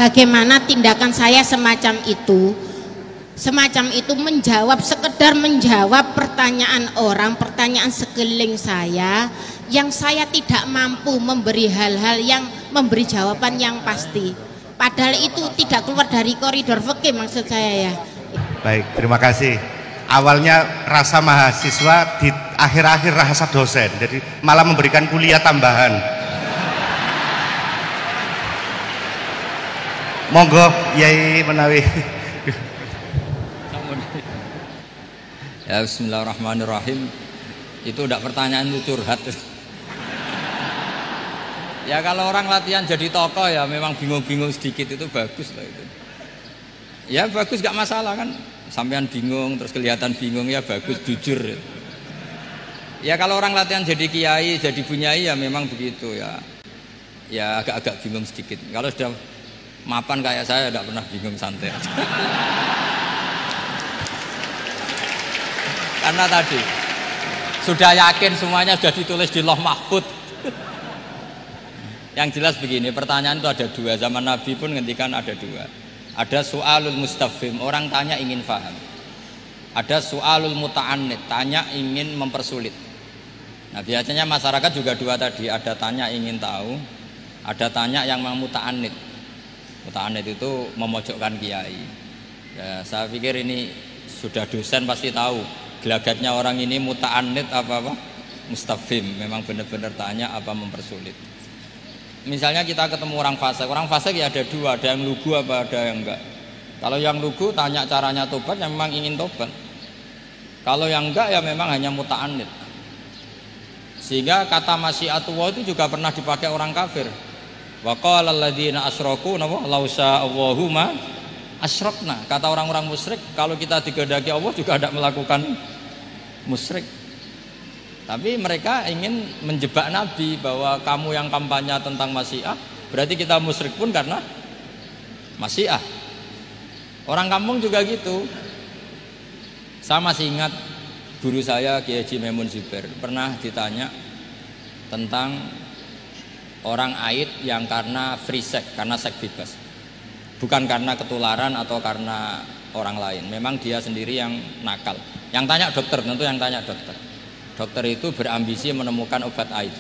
bagaimana tindakan saya semacam itu menjawab, sekedar menjawab pertanyaan orang, pertanyaan sekeliling saya yang saya tidak mampu memberi hal-hal yang memberi jawaban yang pasti, padahal itu tidak keluar dari koridor fikih maksud saya ya. Baik, terima kasih. Awalnya rasa mahasiswa, di akhir-akhir rasa dosen, jadi malah memberikan kuliah tambahan. Monggo Yai menawi. Ya, bismillahirrahmanirrahim. Itu udah pertanyaan itu curhat. Ya kalau orang latihan jadi tokoh ya memang bingung-bingung sedikit itu bagus lah itu. Ya bagus, gak masalah kan. Sampean bingung terus kelihatan bingung ya bagus, jujur. Ya kalau orang latihan jadi kiai, jadi bunyai ya memang begitu ya. Ya agak-agak bingung sedikit. Kalau sudah mapan kayak saya tidak pernah bingung, santai aja. Karena tadi sudah yakin semuanya sudah ditulis di Lauh Mahfud. Yang jelas begini, pertanyaan itu ada dua. Zaman Nabi pun ngendikan ada dua. Ada soalul mustafhim, orang tanya ingin paham. Ada soalul muta'annid, tanya ingin mempersulit. Nah biasanya masyarakat juga dua tadi, ada tanya ingin tahu, ada tanya yang muta'annid. Muta'annid itu memojokkan kiai. Ya, saya pikir ini sudah dosen pasti tahu gelagatnya orang ini muta'annid apa mustafhim, memang benar-benar tanya apa mempersulit. Misalnya kita ketemu orang fasik ya ada dua, ada yang lugu apa ada yang enggak. Kalau yang lugu tanya caranya tobat, yang memang ingin tobat. Kalau yang enggak ya memang hanya muta'annid. Sehingga kata masyiatullah itu juga pernah dipakai orang kafir. Wa qala alladziina asyraku law sya'allahu ma asyrakna. Kata orang-orang musyrik, kalau kita dikehendaki Allah juga tidak melakukan musyrik. Tapi mereka ingin menjebak Nabi bahwa kamu yang kampanye tentang masyiah, berarti kita musyrik pun karena masyiah. Orang kampung juga gitu. Saya masih ingat guru saya Kiai Haji Maimun Zubair pernah ditanya tentang orang haid yang karena free sex, karena seks bebas. Bukan karena ketularan atau karena orang lain. Memang dia sendiri yang nakal. Yang tanya dokter, tentu yang tanya dokter. Dokter itu berambisi menemukan obat haid.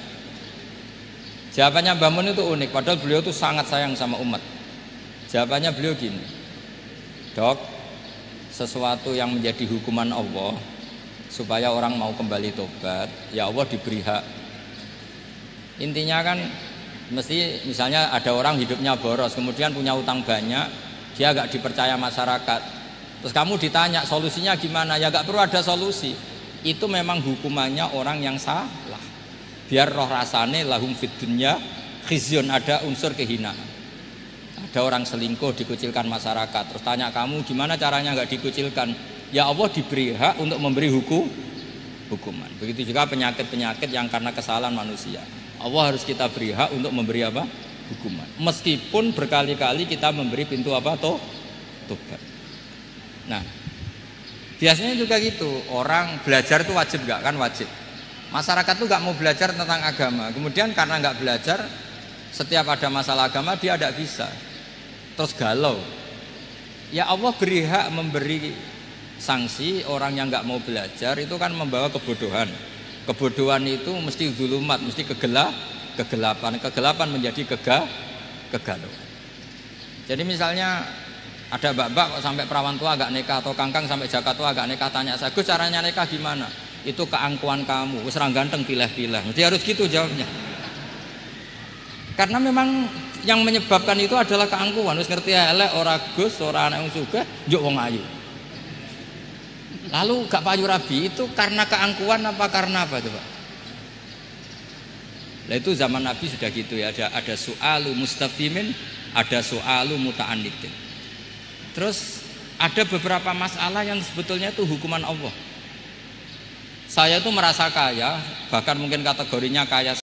Jawabannya Mbah Mun itu unik, padahal beliau itu sangat sayang sama umat. Jawabannya beliau gini, dok, sesuatu yang menjadi hukuman Allah supaya orang mau kembali tobat, ya Allah diberi hak. Intinya kan mesti misalnya ada orang hidupnya boros, kemudian punya utang banyak, dia agak dipercaya masyarakat. Terus kamu ditanya solusinya gimana? Ya gak perlu ada solusi. Itu memang hukumannya orang yang salah. Biar roh rasane lahum fid dunya khizyun, ada unsur kehinaan. Ada orang selingkuh dikucilkan masyarakat. Terus tanya kamu gimana caranya nggak dikucilkan? Ya Allah diberi hak untuk memberi hukuman. Begitu juga penyakit-penyakit yang karena kesalahan manusia. Allah harus kita beri hak untuk memberi apa? Hukuman. Meskipun berkali-kali kita memberi pintu apa? Tobat. Nah, biasanya juga gitu. Orang belajar itu wajib nggak? Kan wajib. Masyarakat tuh nggak mau belajar tentang agama. Kemudian karena nggak belajar, setiap ada masalah agama dia tidak bisa. Terus galau. Ya Allah beri hak memberi sanksi orang yang nggak mau belajar itu kan membawa kebodohan. Kebodohan itu mesti zulumat, mesti kegelapan. Kegelapan menjadi kegalauan. Jadi misalnya ada mbak-mbak kok sampai perawan tua agak nikah, atau kangkang sampai jaka tua agak nikah, tanya saya, Gus caranya nikah gimana? Itu keangkuhan kamu, wis ra ganteng pilih-pilih. Mesti harus gitu jawabnya. Karena memang yang menyebabkan itu adalah keangkuhan. Wis ngerti elek ora Gus, ora anak wong sugih, njuk wong ayu. Lalu gak payu rabi itu karena keangkuhan apa karena apa coba? Nah itu zaman Nabi sudah gitu ya, ada su'alu mustafimin, ada su'alu muta'annidin. Terus ada beberapa masalah yang sebetulnya itu hukuman Allah. Saya itu merasa kaya, bahkan mungkin kategorinya kaya